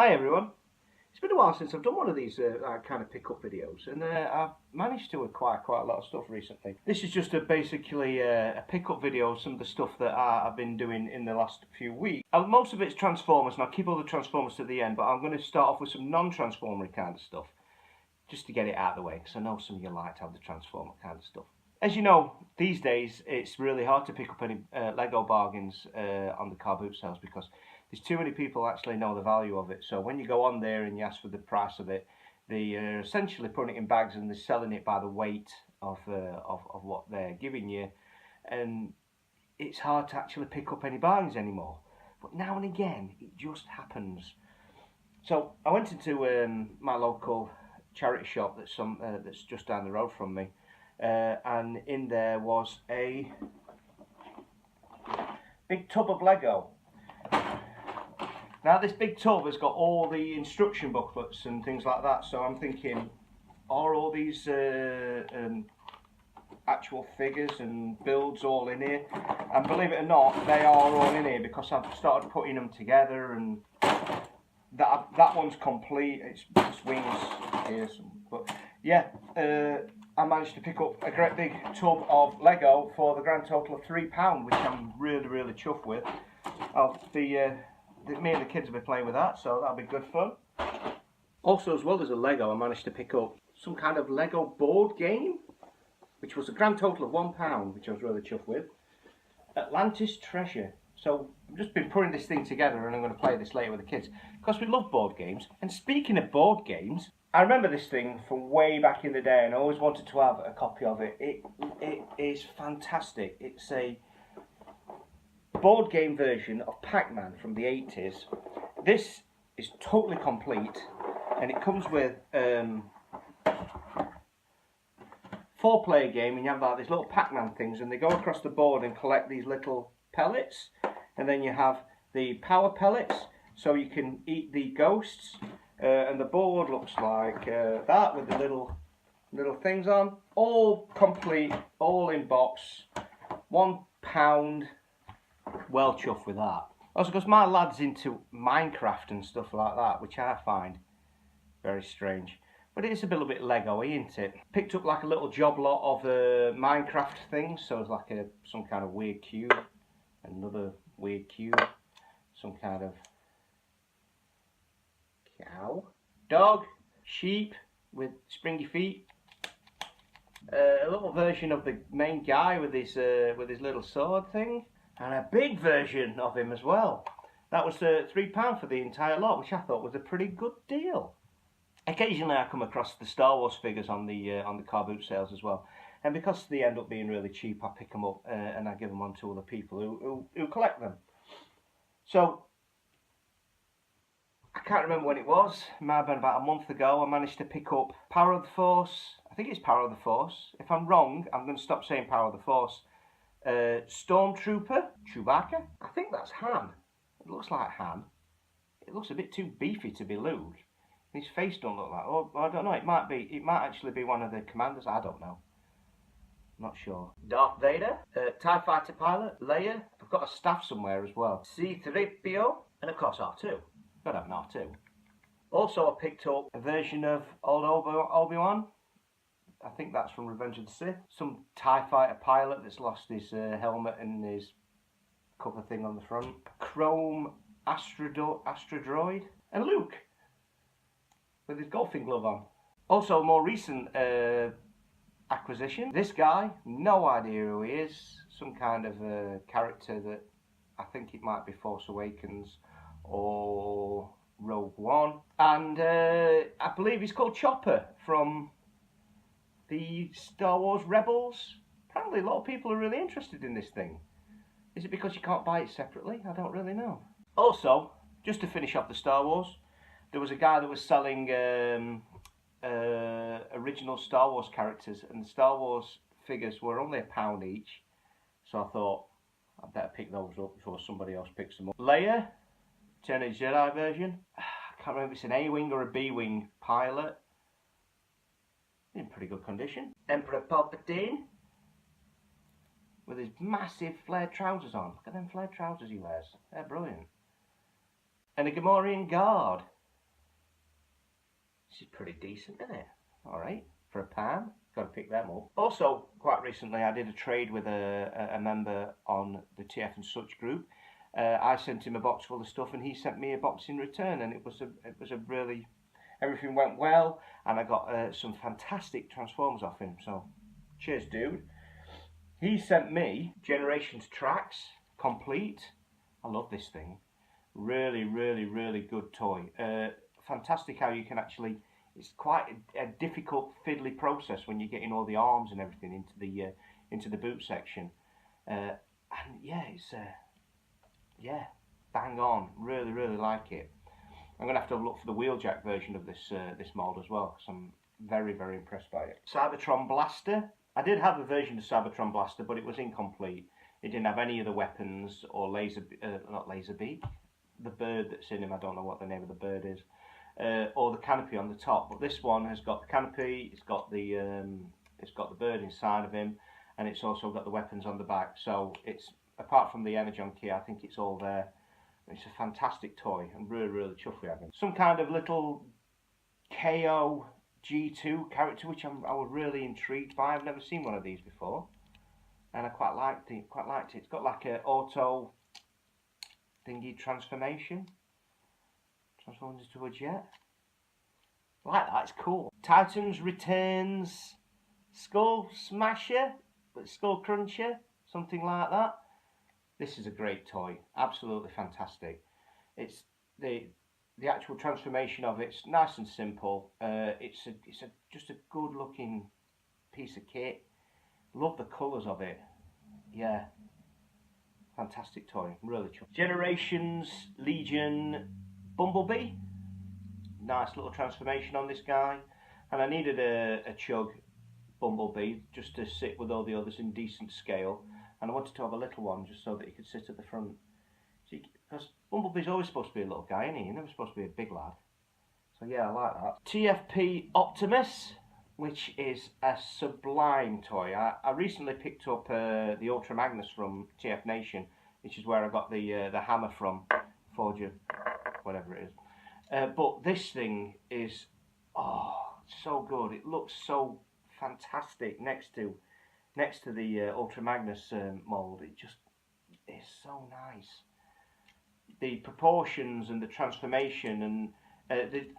Hi everyone. It's been a while since I've done one of these kind of pick-up videos, and I've managed to acquire quite a lot of stuff recently. This is just basically a pick-up video of some of the stuff that I've been doing in the last few weeks. Most of it's Transformers, and I'll keep all the Transformers to the end, but I'm going to start off with some non-Transformer kind of stuff, just to get it out of the way, because I know some of you like to have the Transformer kind of stuff. As you know, these days it's really hard to pick up any Lego bargains on the car boot sales because there's too many people actually know the value of it. So when you go on there and you ask for the price of it, they're essentially putting it in bags and they're selling it by the weight of what they're giving you, and it's hard to actually pick up any bargains anymore. But now and again, it just happens. So I went into my local charity shop that's just down the road from me. And in there was a big tub of Lego. Now this big tub has got all the instruction booklets and things like that, so I'm thinking, are all these actual figures and builds all in here? And believe it or not, they are all in here because I've started putting them together, and that one's complete. It's just wings here, but yeah, I managed to pick up a great big tub of Lego for the grand total of £3, which I'm really chuffed with. Me and the kids will be playing with that, so that'll be good fun. Also, as well as a Lego, I managed to pick up some kind of Lego board game, which was a grand total of £1, which I was really chuffed with. Atlantis Treasure. So I've just been putting this thing together, and I'm going to play this later with the kids because we love board games. And speaking of board games, I remember this thing from way back in the day, and I always wanted to have a copy of it. It is fantastic. It's a board game version of Pac-Man from the 80s. This is totally complete, and it comes with 4-player game, and you have like these little Pac-Man things, and they go across the board and collect these little pellets, and then you have the power pellets, so you can eat the ghosts. And the board looks like that with the little things on. All complete, all in box. £1. Well chuffed with that. Also, because my lad's into Minecraft and stuff like that, which I find very strange. But it is a little bit Lego-y, isn't it? Picked up like a little job lot of Minecraft things. So it's like some kind of weird cube, another weird cube, some kind of cow, dog, sheep with springy feet, a little version of the main guy with his little sword thing, and a big version of him as well. That was £3 for the entire lot, which I thought was a pretty good deal. Occasionally I come across the Star Wars figures on the car boot sales as well, and because they end up being really cheap, I pick them up and I give them on to other people who collect them. So I can't remember when it was. It might have been about a month ago. I managed to pick up Power of the Force. I think it's Power of the Force. If I'm wrong, I'm going to stop saying Power of the Force. Stormtrooper, Chewbacca. I think that's Han. It looks like Han. It looks a bit too beefy to be Luke. His face don't look like. Oh, I don't know. It might actually be one of the commanders. I don't know. Not sure. Darth Vader, TIE Fighter pilot, Leia. I've got a staff somewhere as well. C-3PO, and of course R2. Gotta have an R2. Also, I picked up a version of old Obi-Wan. I think that's from Revenge of the Sith. Some TIE Fighter pilot that's lost his helmet and his cover thing on the front. Chrome Astrodroid. And Luke with his golfing glove on. Also, a more recent acquisition. This guy, no idea who he is. Some kind of character that I think it might be Force Awakens or Rogue One, and I believe he's called Chopper from the Star Wars Rebels. Apparently a lot of people are really interested in this thing. Is it because you can't buy it separately? I don't really know. Also, just to finish off the Star Wars, there was a guy that was selling original Star Wars characters, and the Star Wars figures were only £1 each, so I thought I'd better pick those up before somebody else picks them up. Leia, Return of the Jedi version. I can't remember if it's an A-wing or a B-wing pilot. In pretty good condition. Emperor Palpatine with his massive flared trousers on. Look at them flared trousers he wears. They're brilliant. And a Gamorrean guard. This is pretty decent, isn't it? Alright, for a pan, got to pick them up. Also, quite recently, I did a trade with a member on the TF and Such group. I sent him a box full of stuff and he sent me a box in return, and it was a really, everything went well, and I got some fantastic Transformers off him, so cheers dude. He sent me Generations Tracks Complete. I love this thing. Really, really, really good toy. Fantastic how you can actually, it's quite a difficult fiddly process when you're getting all the arms and everything into the boot section. And yeah, it's yeah, bang on. Really, really like it. I'm gonna have to look for the wheeljack version of this mold as well, because I'm very, very impressed by it. Cybertron Blaster. I did have a version of Cybertron Blaster, but it was incomplete. It didn't have any of the weapons or not Laserbeak, the bird that's in him. I don't know what the name of the bird is, or the canopy on the top. But this one has got the canopy. It's got the bird inside of him, and it's also got the weapons on the back. So it's, apart from the Energon key, I think it's all there. It's a fantastic toy. I'm really, really chuffed with it. Some kind of little KO G2 character, which I was really intrigued by. I've never seen one of these before, and I quite liked it. It's got like an auto thingy transformation. Transforms into a jet. I like that. It's cool. Titans Returns Skull Smasher, but Skull Cruncher, something like that. This is a great toy, absolutely fantastic. It's the actual transformation of it's nice and simple. It's just a good looking piece of kit. Love the colours of it. Yeah, fantastic toy, really chuffed. Generations Legion Bumblebee. Nice little transformation on this guy, and I needed a Chug Bumblebee just to sit with all the others in decent scale. And I wanted to have a little one just so that he could sit at the front. Because Bumblebee's always supposed to be a little guy, isn't he? He's never supposed to be a big lad. So yeah, I like that. TFP Optimus, which is a sublime toy. I recently picked up the Ultra Magnus from TF Nation, which is where I got the hammer from, Forger, whatever it is. But this thing is, oh, so good. It looks so fantastic next to the Ultra Magnus mould. It just is so nice. The proportions and the transformation, and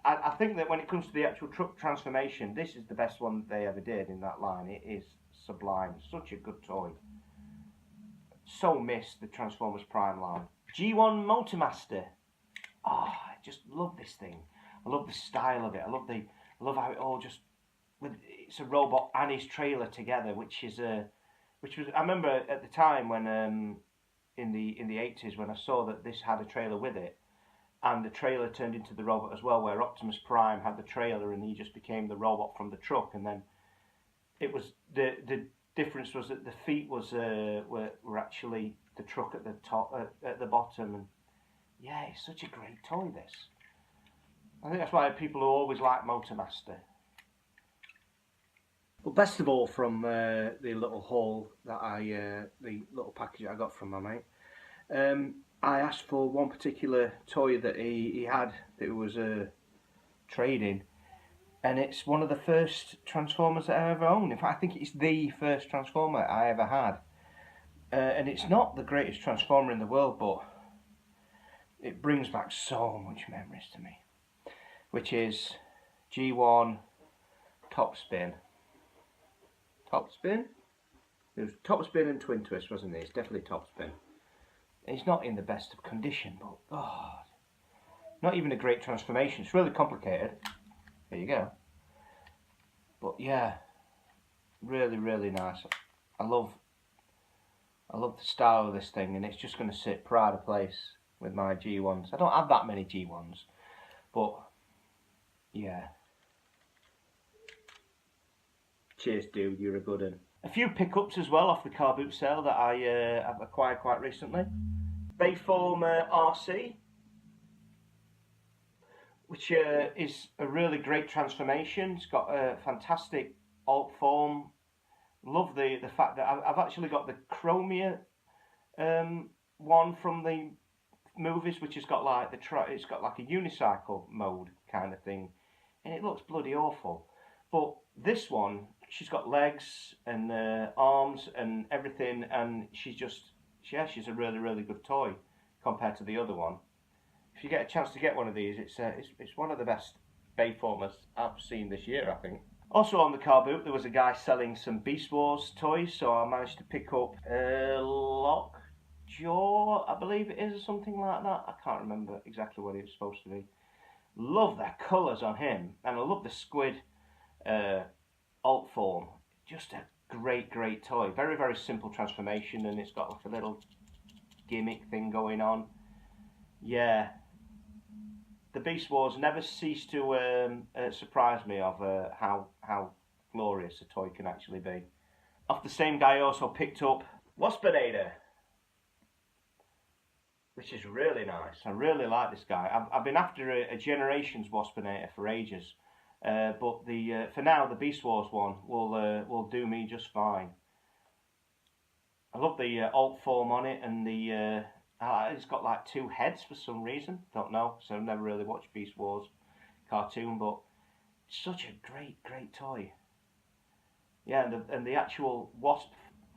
I think that when it comes to the actual truck transformation, this is the best one they ever did in that line. It is sublime. Such a good toy. So missed the Transformers Prime line. G1 Motormaster. Oh, I just love this thing. I love the style of it. I love how it all just, it's a robot and his trailer together, which was I remember at the time when in the 80s when I saw that this had a trailer with it, and the trailer turned into the robot as well, where Optimus Prime had the trailer and he just became the robot from the truck, and then it was the difference was that the feet were actually the truck at the top at the bottom, and yeah, it's such a great toy. This, I think that's why people always like Motormaster. But best of all, from the little haul that the little package I got from my mate, I asked for one particular toy that he had that was trading, and it's one of the first Transformers that I ever owned. In fact, I think it's the first Transformer I ever had, and it's not the greatest Transformer in the world, but it brings back so much memories to me, which is G1 Topspin. Topspin? It was Topspin and Twin Twist, wasn't it? It's definitely Topspin. It's not in the best of condition, but God, not even a great transformation. It's really complicated. There you go. But yeah, really, really nice. I love the style of this thing, and it's just going to sit pride of place with my G1s. I don't have that many G1s, but yeah. Cheers, dude, you're a good one. A few pickups as well off the car boot sale that I've acquired quite recently. Bayform RC, which is a really great transformation. It's got a fantastic alt form. Love the fact that I've actually got the Chromia one from the movies, which has got like it's got like a unicycle mode kind of thing and it looks bloody awful. But this one, she's got legs and arms and everything, and she's a really, really good toy compared to the other one. If you get a chance to get one of these, it's one of the best Bayformers I've seen this year, I think. Also on the car boot, there was a guy selling some Beast Wars toys, so I managed to pick up Lockjaw, I believe it is, or something like that. I can't remember exactly what it's supposed to be. Love the colours on him, and I love the squid alt form. Just a great, great toy. Very, very simple transformation, and it's got like a little gimmick thing going on. Yeah, the Beast Wars never cease to surprise me of how glorious a toy can actually be. Off the same guy, I also picked up Waspinator, which is really nice. I really like this guy. I've been after a Generations Waspinator for ages, but for now the Beast Wars one will do me just fine. I love the alt form on it, and it's got like two heads for some reason. Don't know, so I've never really watched Beast Wars cartoon, but it's such a great, great toy. Yeah, and the actual wasp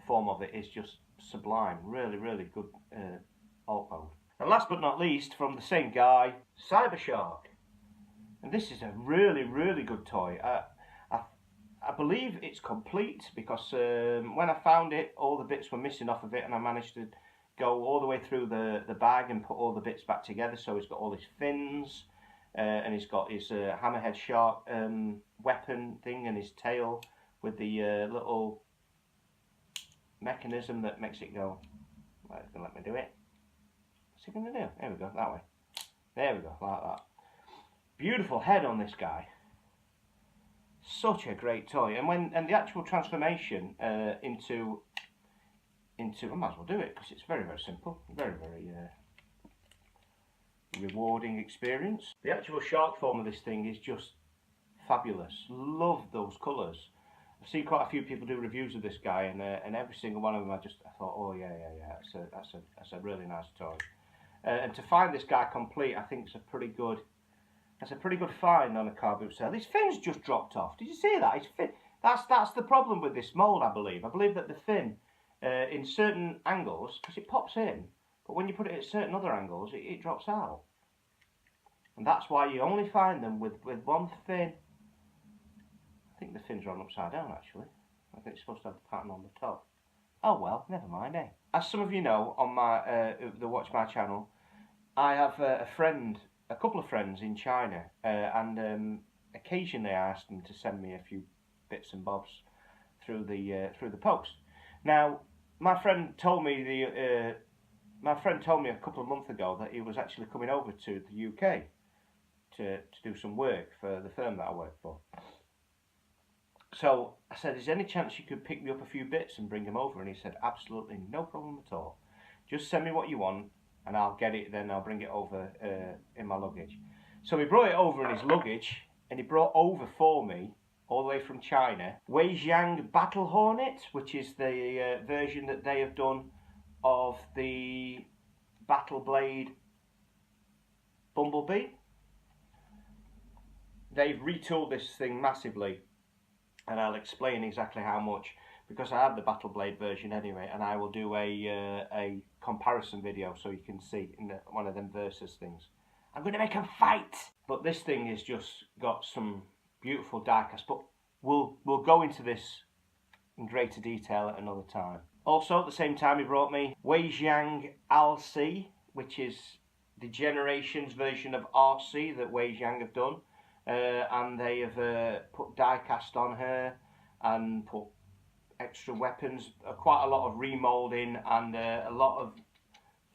form of it is just sublime. Really, really good alt mode. And last but not least, from the same guy, Cybershark. And this is a really, really good toy. I believe it's complete because when I found it, all the bits were missing off of it, and I managed to go all the way through the bag and put all the bits back together. So he's got all his fins, and he's got his hammerhead shark weapon thing, and his tail with the little mechanism that makes it go. Well, it's gonna let me do it. What's it gonna do? There we go, that way. There we go, like that. Beautiful head on this guy. Such a great toy, and the actual transformation into I might as well do it because it's very, very simple, very, very rewarding experience. The actual shark form of this thing is just fabulous. Love those colours. I've seen quite a few people do reviews of this guy, and every single one of them I thought, oh yeah, that's a really nice toy. And to find this guy complete, I think it's a pretty good find on a car boot sale. His fin's just dropped off. Did you see that? His fin. That's the problem with this mould, I believe. I believe that the fin, in certain angles, because it pops in, but when you put it at certain other angles, it drops out. And that's why you only find them with one fin. I think the fins are on upside down, actually. I think it's supposed to have the pattern on the top. Oh well, never mind, eh? As some of you know, on my that watch my channel, I have a couple of friends in China, and occasionally I ask them to send me a few bits and bobs through the post. Now, my friend told me a couple of months ago that he was actually coming over to the UK to do some work for the firm that I work for. So I said, is there any chance you could pick me up a few bits and bring them over? And he said, absolutely no problem at all. Just send me what you want and I'll get it, then I'll bring it over in my luggage. So he brought it over in his luggage, and he brought over for me, all the way from China, Weijiang Battle Hornet, which is the version that they have done of the Battle Blade Bumblebee. They've retooled this thing massively, and I'll explain exactly how much, because I have the Battle Blade version anyway, and I will do a comparison video so you can see in one of them versus things. I'm going to make them fight! But this thing has just got some beautiful diecast, but we'll go into this in greater detail at another time. Also, at the same time, he brought me Weijiang RC, which is the Generations version of RC that Weijiang have done. And they have put diecast on her and put extra weapons, quite a lot of remoulding, and a lot of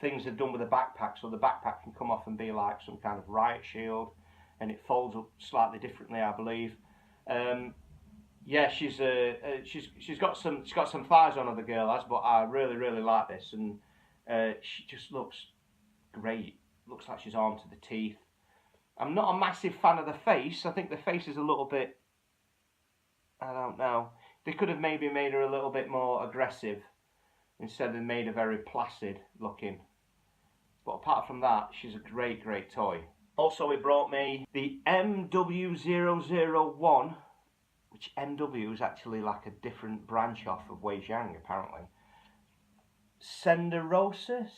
things they've done with the backpack, so the backpack can come off and be like some kind of riot shield, and it folds up slightly differently, I believe. Yeah, she's got some thighs on her, the girl has, but I really like this, and she just looks great. Looks like she's armed to the teeth. I'm not a massive fan of the face. I think the face is a little bit, I don't know. They could have maybe made her a little bit more aggressive instead of made her very placid looking. But apart from that, she's a great toy. Also, he brought me the MW001, which MW is actually like a different branch off of Wei Xiang, apparently. Senderosa?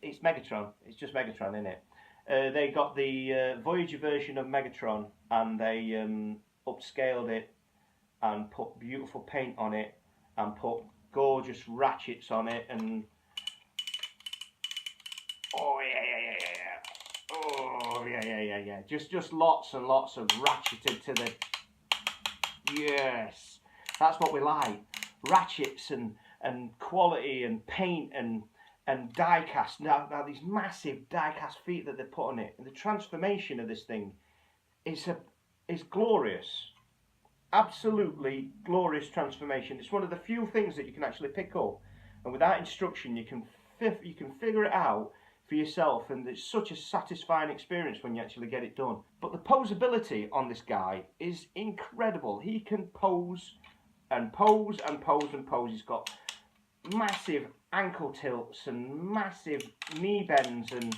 It's Megatron. It's just Megatron, isn't it? They got the Voyager version of Megatron, and they upscaled it and put beautiful paint on it and put gorgeous ratchets on it, and oh yeah, just lots and lots of ratcheted to the, yes, that's what we like, ratchets and quality and paint and die cast. Now these massive die cast feet that they put on it, and the transformation of this thing is glorious. Absolutely glorious transformation. It's one of the few things that you can actually pick up, and without instruction you can figure it out for yourself, and it's such a satisfying experience when you actually get it done. But the posability on this guy is incredible. He can pose and pose and pose and pose. He's got massive ankle tilts and massive knee bends, and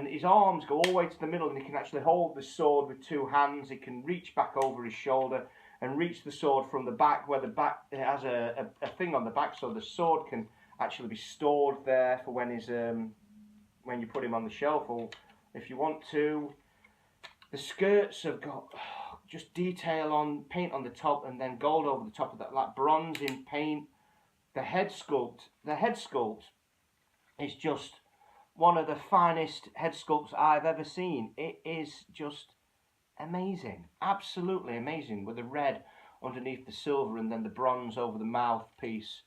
his arms go all the way to the middle, and he can actually hold the sword with two hands. He can reach back over his shoulder and reach the sword from the back, where the back, it has a thing on the back, so the sword can actually be stored there for when he's when you put him on the shelf, or if you want to. The skirts have got just detail on, paint on the top, and then gold over the top of that, like bronze in paint. The head sculpt is just one of the finest head sculpts I've ever seen. It is just amazing, absolutely amazing, with the red underneath the silver and then the bronze over the mouthpiece.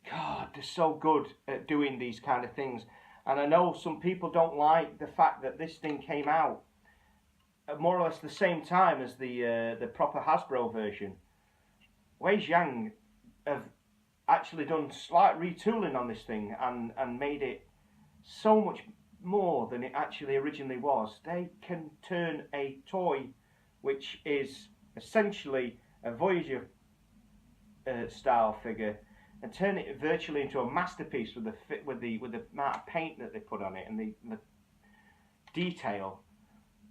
God, they're so good at doing these kind of things. And I know some people don't like the fact that this thing came out at more or less the same time as the proper Hasbro version. Wei Xiang have actually done slight retooling on this thing and made it so much more than it actually originally was. They can turn a toy which is essentially a Voyager style figure and turn it virtually into a masterpiece with the amount of paint that they put on it and the detail.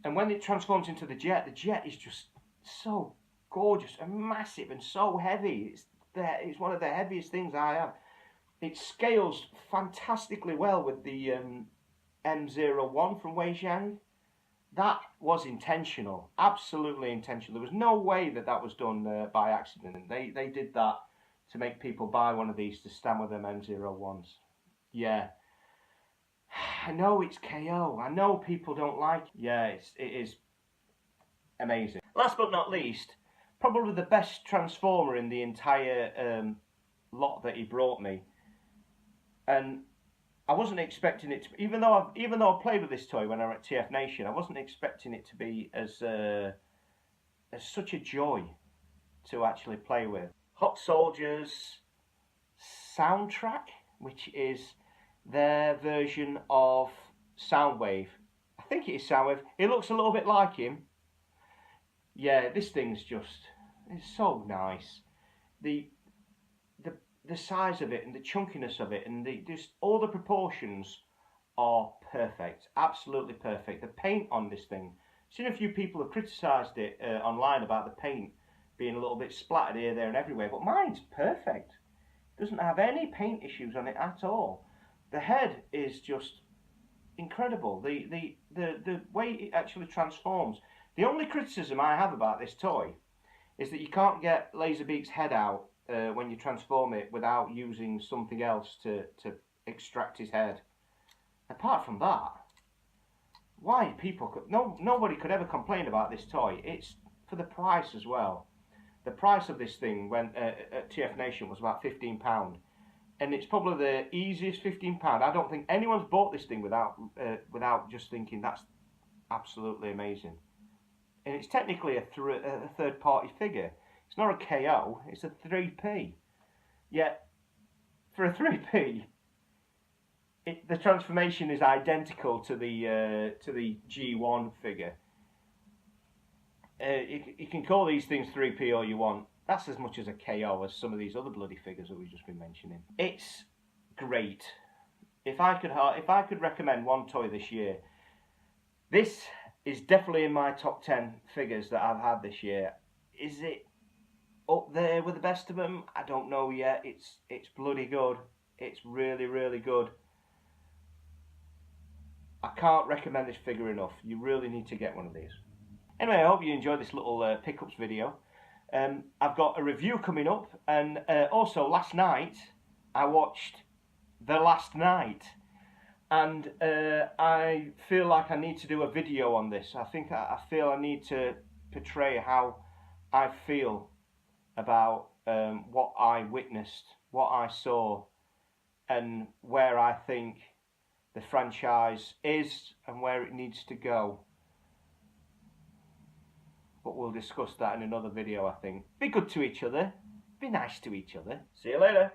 And when it transforms into the jet is just so gorgeous and massive and so heavy. It's one of the heaviest things I have. It scales fantastically well with the M01 from Wei Xiang. That was intentional, absolutely intentional. There was no way that was done by accident. They did that to make people buy one of these to stand with them M01s. Yeah. I know it's KO. I know people don't like it. Yeah, it is amazing. Last but not least, probably the best Transformer in the entire lot that he brought me. And I wasn't expecting it to, even though I played with this toy when I was at TF Nation, I wasn't expecting it to be as such a joy to actually play with. Hot Soldiers Soundtrack, which is their version of Soundwave. I think it is Soundwave. It looks a little bit like him. Yeah, this thing's it's so nice. The size of it and the chunkiness of it and just all the proportions are perfect, absolutely perfect. The paint on this thing, I've seen a few people have criticised it online about the paint being a little bit splattered here, there and everywhere, but mine's perfect. Doesn't have any paint issues on it at all. The head is just incredible. The way it actually transforms. The only criticism I have about this toy is that you can't get Laserbeak's head out when you transform it without using something else to extract his head. Apart from that, why people could nobody could ever complain about this toy. It's for the price as well. The price of this thing when at TF Nation was about £15, and it's probably the easiest £15. I don't think anyone's bought this thing without just thinking that's absolutely amazing. And it's technically a third-party figure. It's not a KO, it's a 3P. Yet, for a 3P, the transformation is identical to the G1 figure. You can call these things 3P all you want. That's as much as a KO as some of these other bloody figures that we've just been mentioning. It's great. If I could recommend one toy this year, This is definitely in my top 10 figures that I've had this year. Is it up there with the best of them? I don't know yet. It's bloody good. It's really, really good. I can't recommend this figure enough. You really need to get one of these. Anyway, I hope you enjoyed this little pickups video. I've got a review coming up, and also last night I watched The Last Knight, and I feel like I need to do a video on this. I feel I need to portray how I feel about what I witnessed, what I saw, and where I think the franchise is and where it needs to go. But we'll discuss that in another video, I think. Be good to each other. Be nice to each other. See you later.